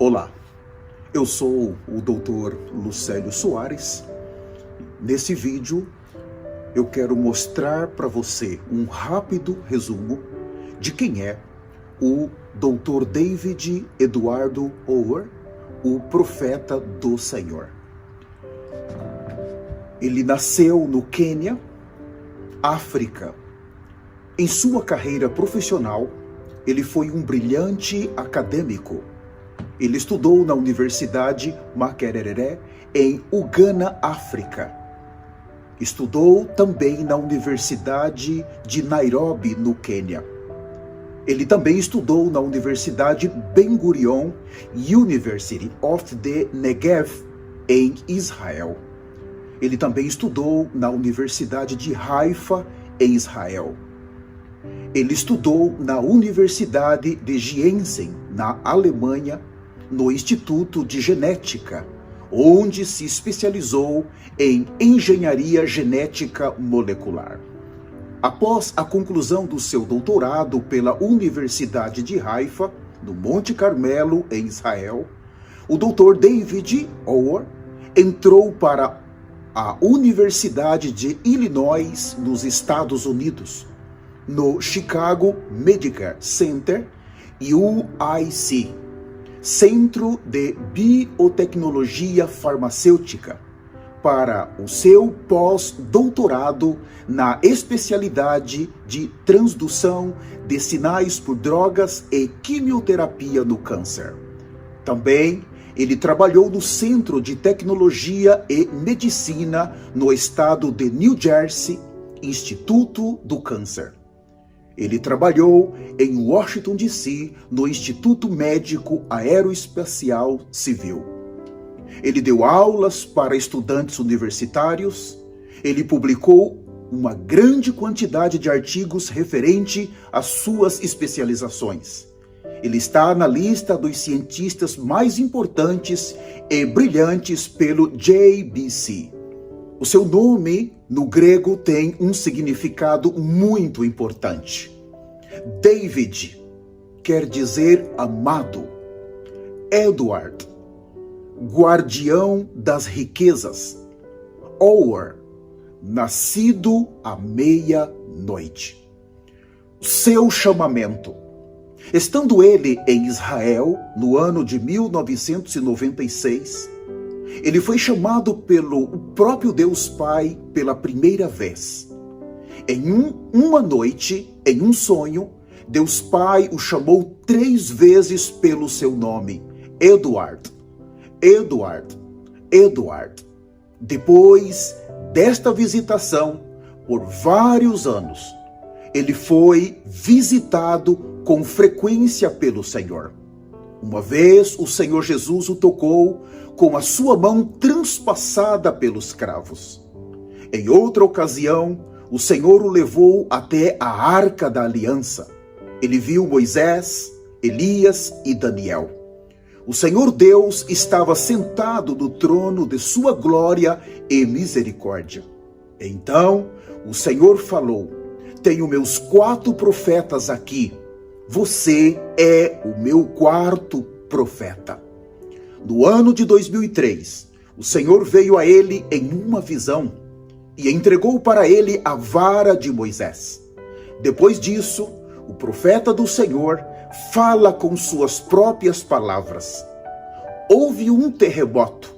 Olá, eu sou o Dr. Lucélio Soares. Nesse vídeo, eu quero mostrar para você um rápido resumo de quem é o Dr. David Eduardo Ower, o profeta do Senhor. Ele nasceu no Quênia, África. Em sua carreira profissional, ele foi um brilhante acadêmico. Ele estudou na Universidade Makerere, em Uganda, África. Estudou também na Universidade de Nairobi, no Quênia. Ele também estudou na Universidade Ben Gurion University of the Negev, em Israel. Ele também estudou na Universidade de Haifa, em Israel. Ele estudou na Universidade de Gießen, na Alemanha, no Instituto de Genética, onde se especializou em engenharia genética molecular. Após a conclusão do seu doutorado pela Universidade de Haifa, no Monte Carmelo, em Israel, o Dr. David Ower entrou para a Universidade de Illinois, nos Estados Unidos, no Chicago Medical Center, UIC, Centro de Biotecnologia Farmacêutica, para o seu pós-doutorado na especialidade de transdução de sinais por drogas e quimioterapia no câncer. Também ele trabalhou no Centro de Tecnologia e Medicina no estado de New Jersey, Instituto do Câncer. Ele trabalhou em Washington, D.C., no Instituto Médico Aeroespacial Civil. Ele deu aulas para estudantes universitários. Ele publicou uma grande quantidade de artigos referente às suas especializações. Ele está na lista dos cientistas mais importantes e brilhantes pelo JBC. O seu nome, no grego, tem um significado muito importante. David quer dizer amado. Edward, guardião das riquezas. Ower, nascido à meia-noite. Seu chamamento. Estando ele em Israel, no ano de 1996, ele foi chamado pelo próprio Deus Pai pela primeira vez. Em uma noite, em um sonho, Deus Pai o chamou 3 vezes pelo seu nome: Edward, Edward, Edward. Depois desta visitação, por vários anos, ele foi visitado com frequência pelo Senhor. Uma vez o Senhor Jesus o tocou com a sua mão transpassada pelos cravos. Em outra ocasião, o Senhor o levou até a Arca da Aliança. Ele viu Moisés, Elias e Daniel. O Senhor Deus estava sentado no trono de sua glória e misericórdia. Então o Senhor falou: tenho meus 4 profetas aqui. Você é o meu 4º profeta. No ano de 2003, o Senhor veio a ele em uma visão e entregou para ele a vara de Moisés. Depois disso, o profeta do Senhor fala com suas próprias palavras. Houve um terremoto.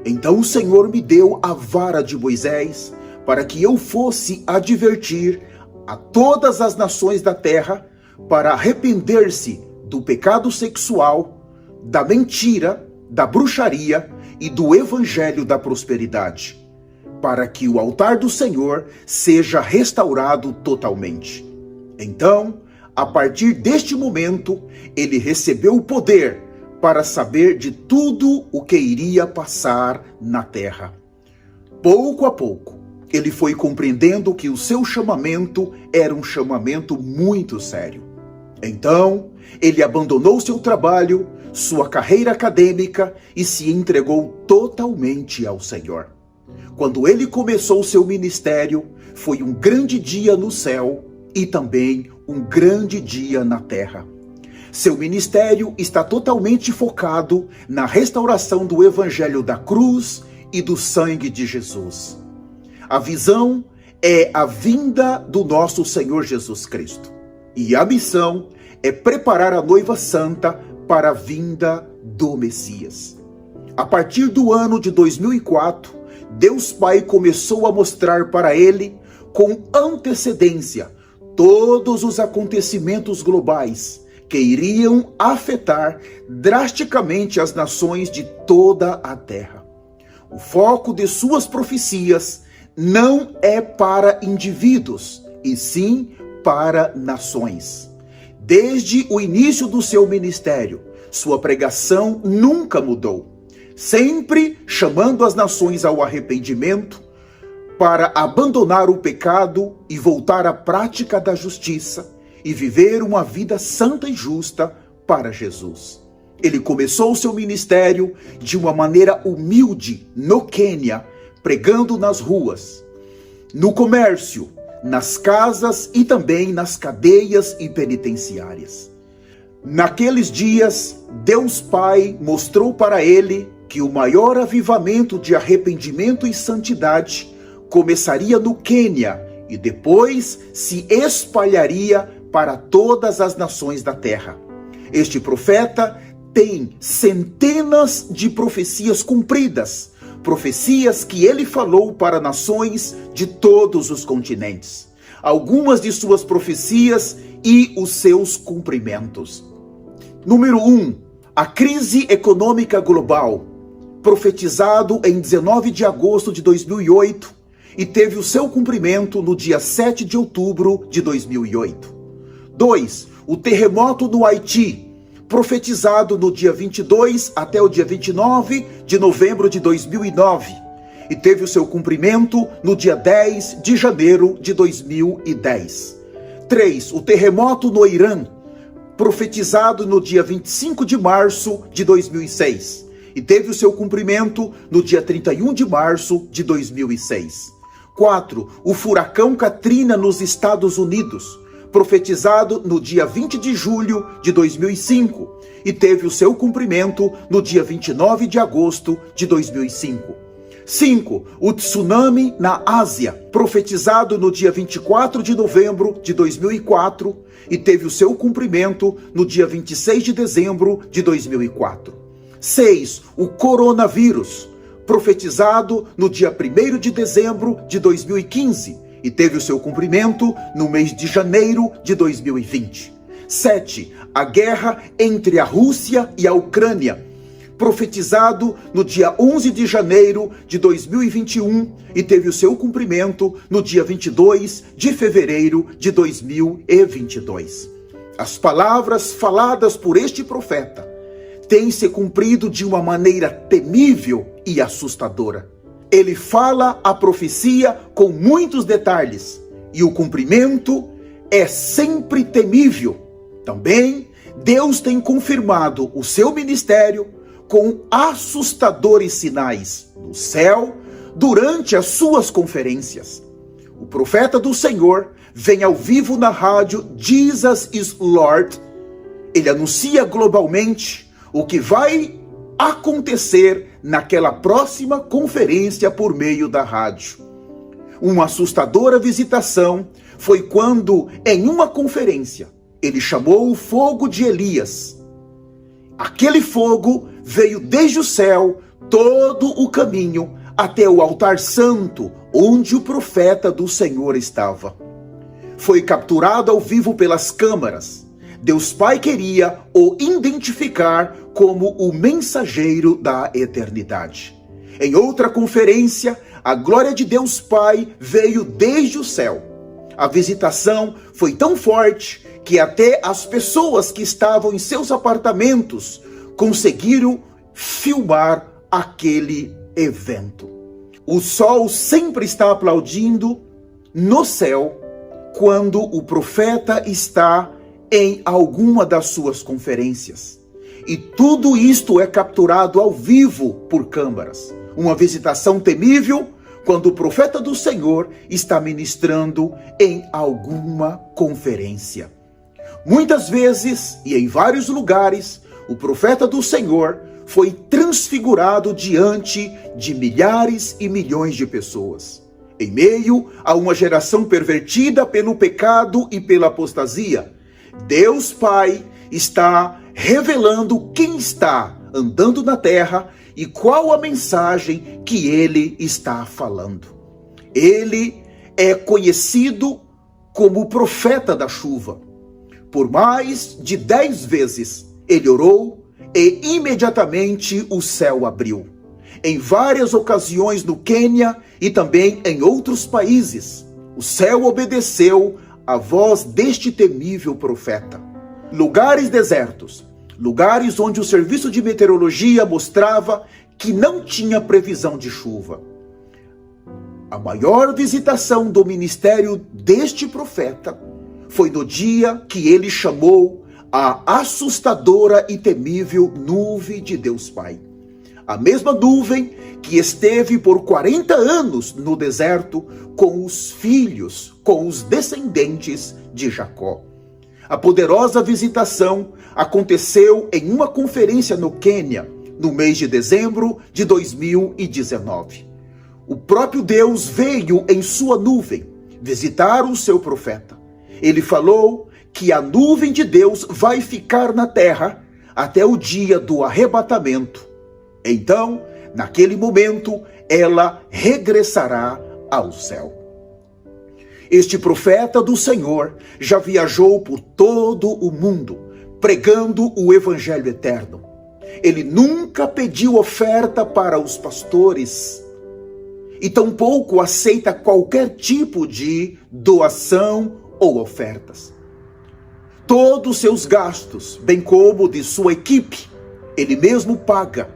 Então o Senhor me deu a vara de Moisés para que eu fosse advertir a todas as nações da terra para arrepender-se do pecado sexual, da mentira, da bruxaria e do evangelho da prosperidade, para que o altar do Senhor seja restaurado totalmente. Então, a partir deste momento, ele recebeu o poder para saber de tudo o que iria passar na terra. Pouco a pouco, ele foi compreendendo que o seu chamamento era um chamamento muito sério. Então, ele abandonou seu trabalho, sua carreira acadêmica e se entregou totalmente ao Senhor. Quando ele começou seu ministério, foi um grande dia no céu e também um grande dia na terra. Seu ministério está totalmente focado na restauração do evangelho da cruz e do sangue de Jesus. A visão é a vinda do nosso Senhor Jesus Cristo. E a missão é preparar a noiva santa para a vinda do Messias. A partir do ano de 2004, Deus Pai começou a mostrar para ele, com antecedência, todos os acontecimentos globais que iriam afetar drasticamente as nações de toda a terra. O foco de suas profecias não é para indivíduos, e sim para nações. Desde o início do seu ministério, sua pregação nunca mudou, sempre chamando as nações ao arrependimento, para abandonar o pecado e voltar à prática da justiça e viver uma vida santa e justa para Jesus. Ele começou seu ministério de uma maneira humilde no Quênia, pregando nas ruas, no comércio, nas casas e também nas cadeias e penitenciárias. Naqueles dias, Deus Pai mostrou para ele que o maior avivamento de arrependimento e santidade começaria no Quênia e depois se espalharia para todas as nações da terra. Este profeta tem centenas de profecias cumpridas, profecias que ele falou para nações de todos os continentes. Algumas de suas profecias e os seus cumprimentos. Número 1. A crise econômica global, profetizado em 19 de agosto de 2008 e teve o seu cumprimento no dia 7 de outubro de 2008. 2. O terremoto no Haiti, profetizado no dia 22 até o dia 29 de novembro de 2009 e teve o seu cumprimento no dia 10 de janeiro de 2010. 3. O terremoto no Irã, profetizado no dia 25 de março de 2006 e teve o seu cumprimento no dia 31 de março de 2006. 4. O furacão Katrina nos Estados Unidos, profetizado no dia 20 de julho de 2005 e teve o seu cumprimento no dia 29 de agosto de 2005. 5. O tsunami na Ásia, profetizado no dia 24 de novembro de 2004 e teve o seu cumprimento no dia 26 de dezembro de 2004. 6. O coronavírus, profetizado no dia 1º de dezembro de 2015 e teve o seu cumprimento no mês de janeiro de 2020. 7. A guerra entre a Rússia e a Ucrânia, profetizado no dia 11 de janeiro de 2021 e teve o seu cumprimento no dia 22 de fevereiro de 2022. As palavras faladas por este profeta têm se cumprido de uma maneira temível e assustadora. Ele fala a profecia com muitos detalhes e o cumprimento é sempre temível. Também, Deus tem confirmado o seu ministério com assustadores sinais no céu durante as suas conferências. O profeta do Senhor vem ao vivo na rádio Jesus is Lord. Ele anuncia globalmente o que vai acontecer naquela próxima conferência por meio da rádio. Uma assustadora visitação foi quando, em uma conferência, ele chamou o fogo de Elias. Aquele fogo veio desde o céu todo o caminho até o altar santo, onde o profeta do Senhor estava. Foi capturado ao vivo pelas câmaras. Deus Pai queria o identificar como o mensageiro da eternidade. Em outra conferência, a glória de Deus Pai veio desde o céu. A visitação foi tão forte que até as pessoas que estavam em seus apartamentos conseguiram filmar aquele evento. O sol sempre está aplaudindo no céu quando o profeta está em alguma das suas conferências. E tudo isto é capturado ao vivo por câmaras. Uma visitação temível quando o profeta do Senhor está ministrando em alguma conferência. Muitas vezes e em vários lugares, o profeta do Senhor foi transfigurado diante de milhares e milhões de pessoas. Em meio a uma geração pervertida pelo pecado e pela apostasia, Deus Pai está revelando quem está andando na terra e qual a mensagem que ele está falando. Ele é conhecido como o profeta da chuva. Por mais de 10 vezes ele orou e imediatamente o céu abriu. Em várias ocasiões no Quênia e também em outros países, o céu obedeceu à voz deste temível profeta. Lugares desertos, lugares onde o serviço de meteorologia mostrava que não tinha previsão de chuva. A maior visitação do ministério deste profeta foi no dia que ele chamou a assustadora e temível nuvem de Deus Pai. A mesma nuvem que esteve por 40 anos no deserto com os filhos, com os descendentes de Jacó. A poderosa visitação aconteceu em uma conferência no Quênia, no mês de dezembro de 2019. O próprio Deus veio em sua nuvem visitar o seu profeta. Ele falou que a nuvem de Deus vai ficar na terra até o dia do arrebatamento. Então, naquele momento, ela regressará ao céu. Este profeta do Senhor já viajou por todo o mundo, pregando o evangelho eterno. Ele nunca pediu oferta para os pastores e tampouco aceita qualquer tipo de doação ou ofertas. Todos os seus gastos, bem como de sua equipe, ele mesmo paga.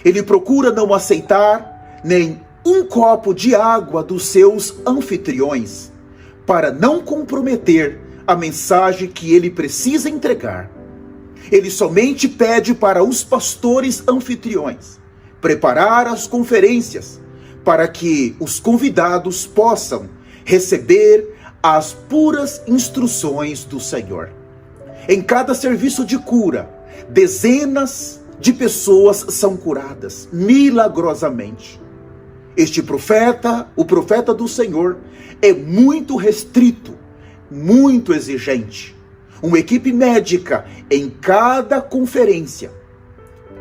Ele procura não aceitar nem um copo de água dos seus anfitriões, para não comprometer a mensagem que ele precisa entregar. Ele somente pede para os pastores anfitriões preparar as conferências para que os convidados possam receber as puras instruções do Senhor. Em cada serviço de cura, dezenas de pessoas são curadas milagrosamente. Este profeta, o profeta do Senhor, é muito restrito, muito exigente. Uma equipe médica em cada conferência,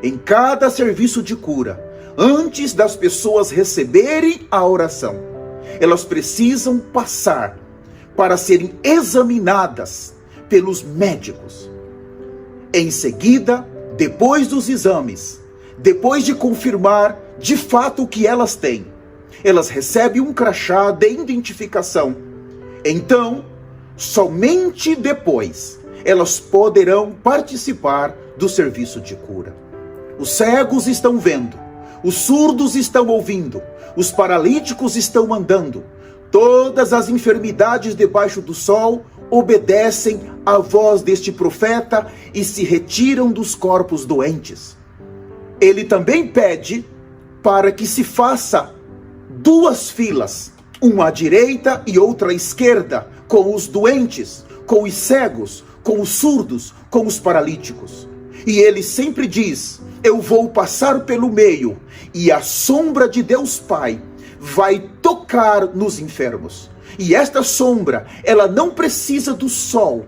em cada serviço de cura, antes das pessoas receberem a oração, elas precisam passar para serem examinadas pelos médicos. Em seguida, depois dos exames, depois de confirmar de fato o que elas têm, elas recebem um crachá de identificação. Então, somente depois, elas poderão participar do serviço de cura. Os cegos estão vendo, os surdos estão ouvindo, os paralíticos estão andando. Todas as enfermidades debaixo do sol obedecem à voz deste profeta e se retiram dos corpos doentes. Ele também pede para que se faça 2 filas, uma à direita e outra à esquerda, com os doentes, com os cegos, com os surdos, com os paralíticos. E ele sempre diz: eu vou passar pelo meio, e a sombra de Deus Pai vai tocar nos enfermos. E esta sombra, ela não precisa do sol,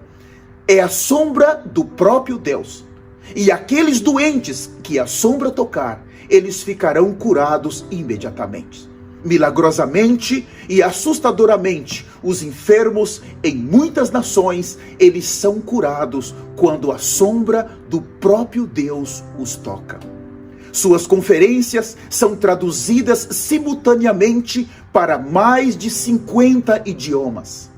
é a sombra do próprio Deus. E aqueles doentes que a sombra tocar, eles ficarão curados imediatamente. Milagrosamente e assustadoramente, os enfermos em muitas nações, eles são curados quando a sombra do próprio Deus os toca. Suas conferências são traduzidas simultaneamente para mais de 50 idiomas.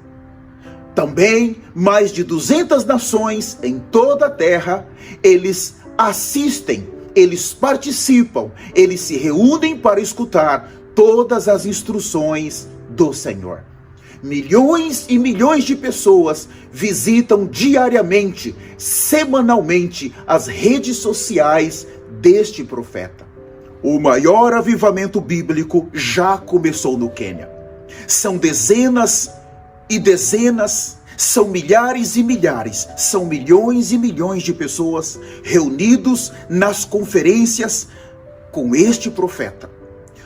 Também mais de 200 nações em toda a terra, eles assistem, eles participam, eles se reúnem para escutar todas as instruções do Senhor. Milhões e milhões de pessoas visitam diariamente, semanalmente, as redes sociais deste profeta. O maior avivamento bíblico já começou no Quênia. São dezenas e dezenas, São milhares e milhares, são milhões e milhões de pessoas reunidos nas conferências com este profeta.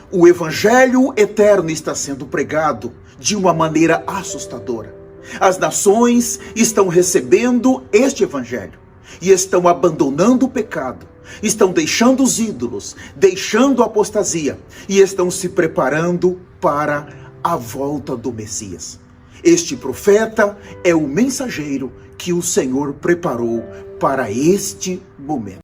O evangelho eterno está sendo pregado de uma maneira assustadora. As nações estão recebendo este evangelho e estão abandonando o pecado, estão deixando os ídolos, deixando a apostasia e estão se preparando para a volta do Messias. Este profeta é o mensageiro que o Senhor preparou para este momento.